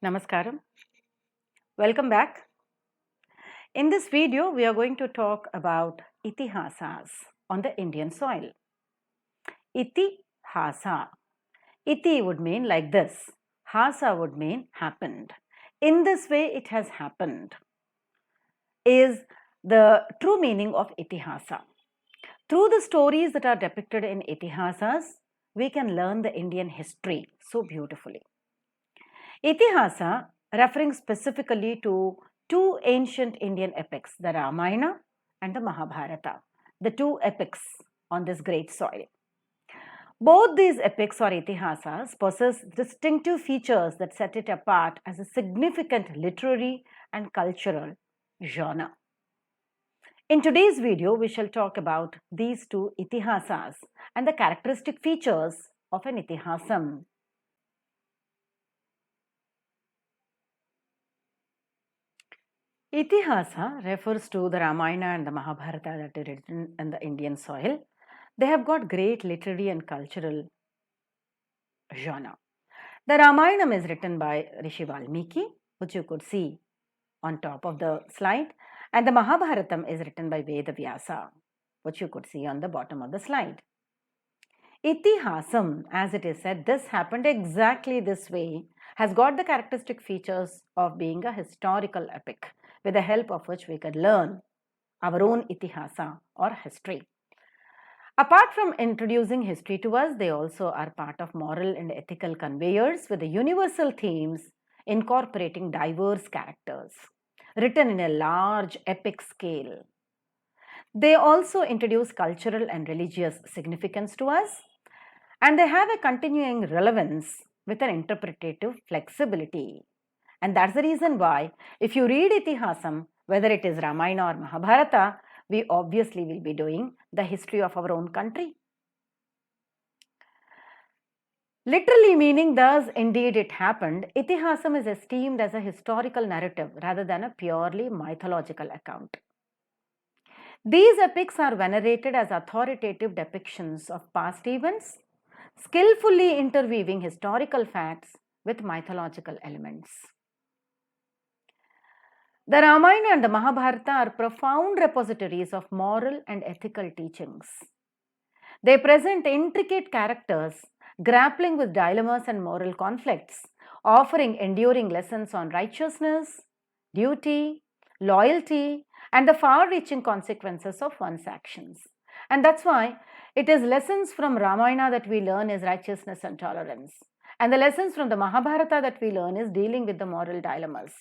Namaskaram. Welcome back. In this video, we are going to talk about Itihasas on the Indian soil. Itihasa. Iti would mean like this. Hasa would mean happened. In this way, it has happened is the true meaning of Itihasa. Through the stories that are depicted in Itihasas, we can learn the Indian history so beautifully. Itihasa, referring specifically to two ancient Indian epics, the Ramayana and the Mahabharata, the two epics on this great soil. Both these epics or Itihasas possess distinctive features that set it apart as a significant literary and cultural genre. In today's video, we shall talk about these two Itihasas and the characteristic features of an Itihasam. Itihasa refers to the Ramayana and the Mahabharata that are written in the Indian soil. They have got great literary and cultural genre. The Ramayana is written by Rishi Valmiki, which you could see on top of the slide, and the Mahabharatam is written by Veda Vyasa, which you could see on the bottom of the slide. Itihasam, as it is said, this happened exactly this way, has got the characteristic features of being a historical epic, with the help of which we could learn our own Itihasa or history. Apart from introducing history to us, they also are part of moral and ethical conveyors with the universal themes incorporating diverse characters, written in a large epic scale. They also introduce cultural and religious significance to us, and they have a continuing relevance with an interpretative flexibility. And that's the reason why, if you read Itihasam, whether it is Ramayana or Mahabharata, we obviously will be doing the history of our own country. Literally meaning thus indeed it happened, Itihasam is esteemed as a historical narrative rather than a purely mythological account. These epics are venerated as authoritative depictions of past events, skillfully interweaving historical facts with mythological elements. The Ramayana and the Mahabharata are profound repositories of moral and ethical teachings. They present intricate characters grappling with dilemmas and moral conflicts, offering enduring lessons on righteousness, duty, loyalty, and the far-reaching consequences of one's actions. And that's why it is lessons from Ramayana that we learn is righteousness and tolerance. And the lessons from the Mahabharata that we learn is dealing with the moral dilemmas.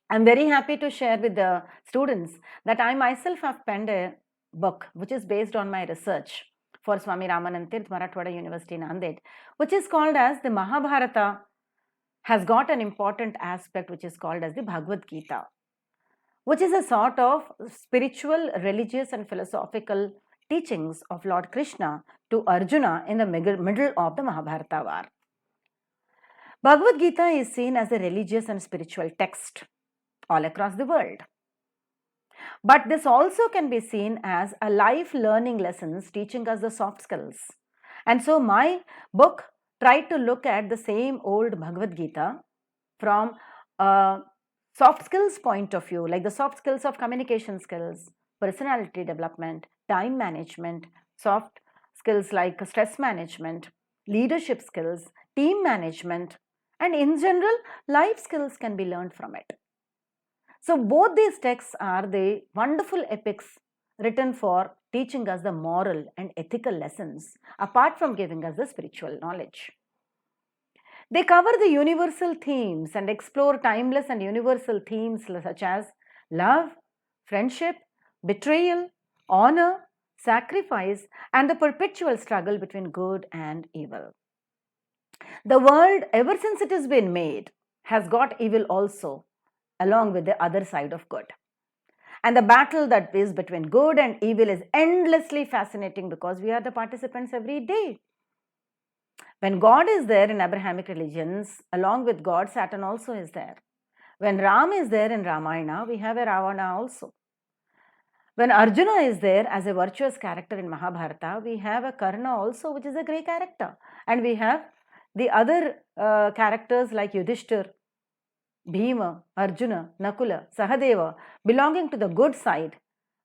I'm very happy to share with the students that I myself have penned a book which is based on my research for Swami Ramanand Tirth, Marathwada University, Nanded, which is called as the Mahabharata has got an important aspect which is called as the Bhagavad Gita, which is a sort of spiritual, religious and philosophical teachings of Lord Krishna to Arjuna in the middle of the Mahabharata war. Bhagavad Gita is seen as a religious and spiritual text all across the world. But this also can be seen as a life learning lessons teaching us the soft skills. And so my book tried to look at the same old Bhagavad Gita from a soft skills point of view, like the soft skills of communication skills, personality development, time management, soft skills like stress management, leadership skills, team management, and in general, life skills can be learned from it. So both these texts are the wonderful epics written for teaching us the moral and ethical lessons apart from giving us the spiritual knowledge. They cover the universal themes and explore timeless and universal themes such as love, friendship, betrayal, honor, sacrifice, and the perpetual struggle between good and evil. The world, ever since it has been made, has got evil also, along with the other side of good. And the battle that is between good and evil is endlessly fascinating because we are the participants every day. When God is there in Abrahamic religions, along with God, Satan also is there. When Ram is there in Ramayana, we have a Ravana also. When Arjuna is there as a virtuous character in Mahabharata, we have a Karna also, which is a great character. And we have the other characters like Yudhishthir Bhima, Arjuna, Nakula, Sahadeva belonging to the good side,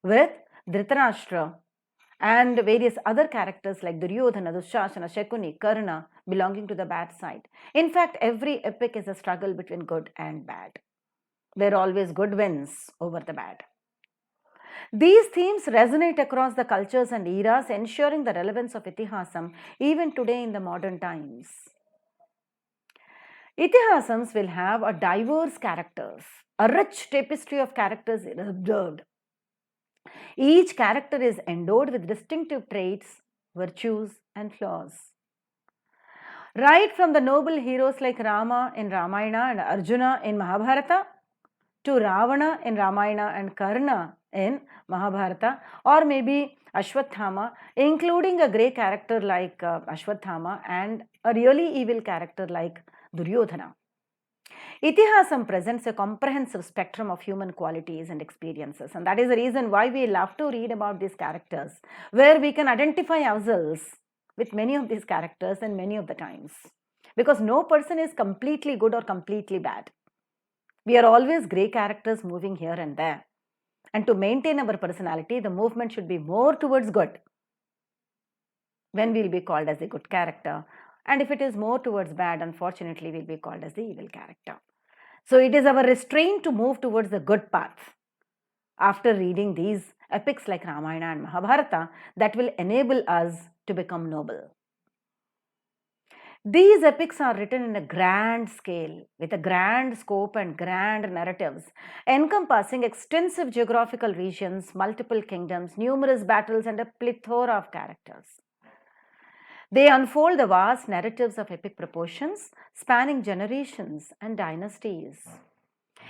with Dhritarashtra and various other characters like Duryodhana, Dushasana, Shakuni, Karna belonging to the bad side. In fact, every epic is a struggle between good and bad, where always good wins over the bad. These themes resonate across the cultures and eras, ensuring the relevance of Itihasam even today in the modern times. Itihasams will have a diverse characters. A rich tapestry of characters is observed. Each character is endowed with distinctive traits, virtues, and flaws. Right from the noble heroes like Rama in Ramayana and Arjuna in Mahabharata, to Ravana in Ramayana and Karna in Mahabharata, or maybe Ashwathama, including a grey character like Ashwathama and a really evil character like Duryodhana. Itihasam presents a comprehensive spectrum of human qualities and experiences, and that is the reason why we love to read about these characters, where we can identify ourselves with many of these characters and many of the times. Because no person is completely good or completely bad. We are always grey characters moving here and there. And to maintain our personality, the movement should be more towards good. When we'll be called as a good character. And if it is more towards bad, unfortunately, we'll be called as the evil character. So it is our restraint to move towards the good path. After reading these epics like Ramayana and Mahabharata, that will enable us to become noble. These epics are written in a grand scale, with a grand scope and grand narratives, encompassing extensive geographical regions, multiple kingdoms, numerous battles, and a plethora of characters. They unfold the vast narratives of epic proportions, spanning generations and dynasties.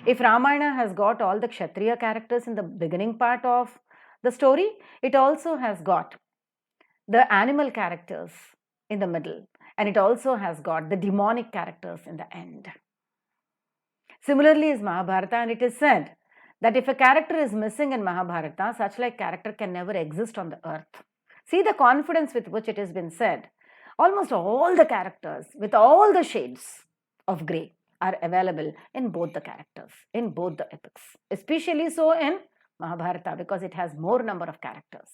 If Ramayana has got all the Kshatriya characters in the beginning part of the story, it also has got the animal characters in the middle, and it also has got the demonic characters in the end. Similarly is Mahabharata, and it is said that if a character is missing in Mahabharata, such like character can never exist on the earth. See the confidence with which it has been said. Almost all the characters with all the shades of grey are available in both the characters, in both the epics. Especially so in Mahabharata, because it has more number of characters.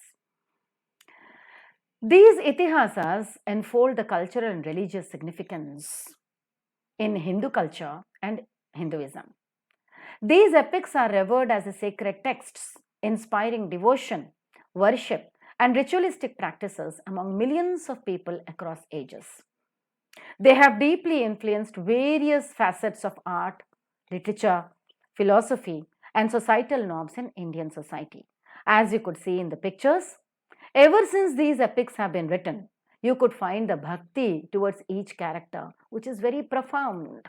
These itihasas unfold the cultural and religious significance in Hindu culture and Hinduism. These epics are revered as sacred texts, inspiring devotion, worship, and ritualistic practices among millions of people across ages. They have deeply influenced various facets of art, literature, philosophy, and societal norms in Indian society. As you could see in the pictures, ever since these epics have been written, you could find the bhakti towards each character, which is very profound.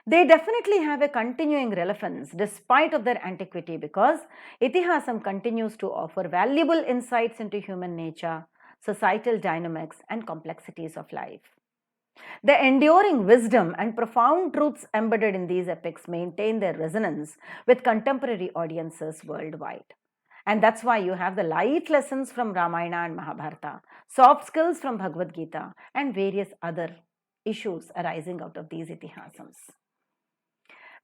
They definitely have a continuing relevance despite of their antiquity, because Itihasam continues to offer valuable insights into human nature, societal dynamics, and complexities of life. The enduring wisdom and profound truths embedded in these epics maintain their resonance with contemporary audiences worldwide. And that's why you have the life lessons from Ramayana and Mahabharata, soft skills from Bhagavad Gita, and various other issues arising out of these Itihasams.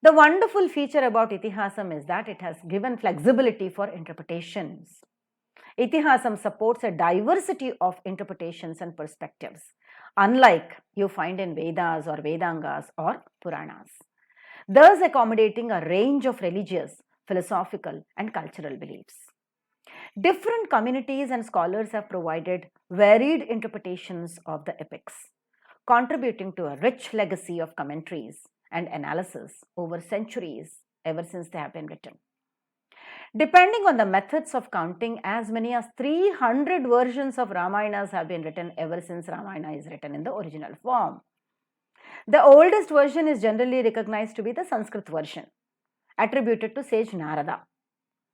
The wonderful feature about Itihasam is that it has given flexibility for interpretations. Itihasam supports a diversity of interpretations and perspectives, unlike you find in Vedas or Vedangas or Puranas, thus accommodating a range of religious, philosophical, and cultural beliefs. Different communities and scholars have provided varied interpretations of the epics, contributing to a rich legacy of commentaries and analysis over centuries ever since they have been written. Depending on the methods of counting, as many as 300 versions of Ramayanas have been written ever since Ramayana is written in the original form. The oldest version is generally recognized to be the Sanskrit version, attributed to sage Narada.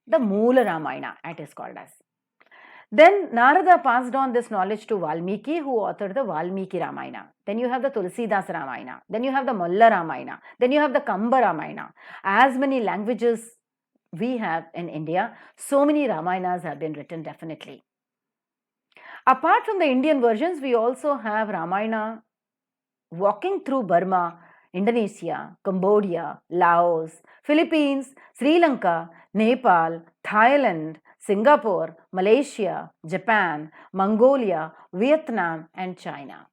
The Moola Ramayana, it is called as. Then Narada passed on this knowledge to Valmiki, who authored the Valmiki Ramayana. Then you have the Tulsidas Ramayana. Then you have the Malla Ramayana. Then you have the Kamba Ramayana. As many languages we have in India, so many Ramayanas have been written definitely. Apart from the Indian versions, we also have Ramayana walking through Burma Indonesia, Cambodia, Laos, Philippines, Sri Lanka, Nepal, Thailand, Singapore, Malaysia, Japan, Mongolia, Vietnam, and China,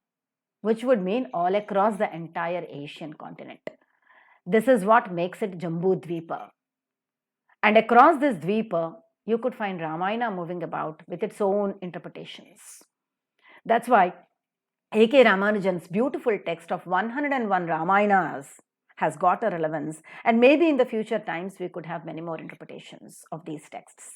which would mean all across the entire Asian continent. This is what makes it Jambu Dvipa. And across this Dvipa, you could find Ramayana moving about with its own interpretations. That's why A.K. Ramanujan's beautiful text of 101 Ramayanas has got a relevance, and maybe in the future times we could have many more interpretations of these texts.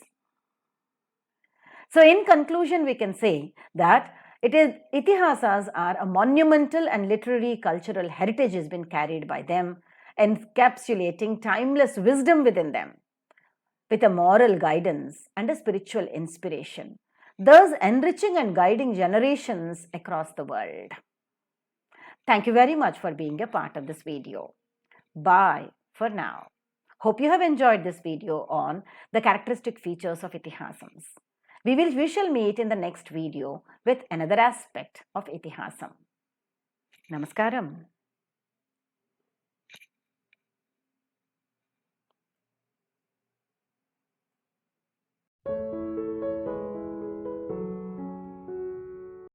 So in conclusion, we can say that Itihasas are a monumental and literary cultural heritage has been carried by them, encapsulating timeless wisdom within them, with a moral guidance and a spiritual inspiration, thus enriching and guiding generations across the world. Thank you very much for being a part of this video. Bye for now. Hope you have enjoyed this video on the characteristic features of Itihasams. We shall meet in the next video with another aspect of Itihasam. Namaskaram.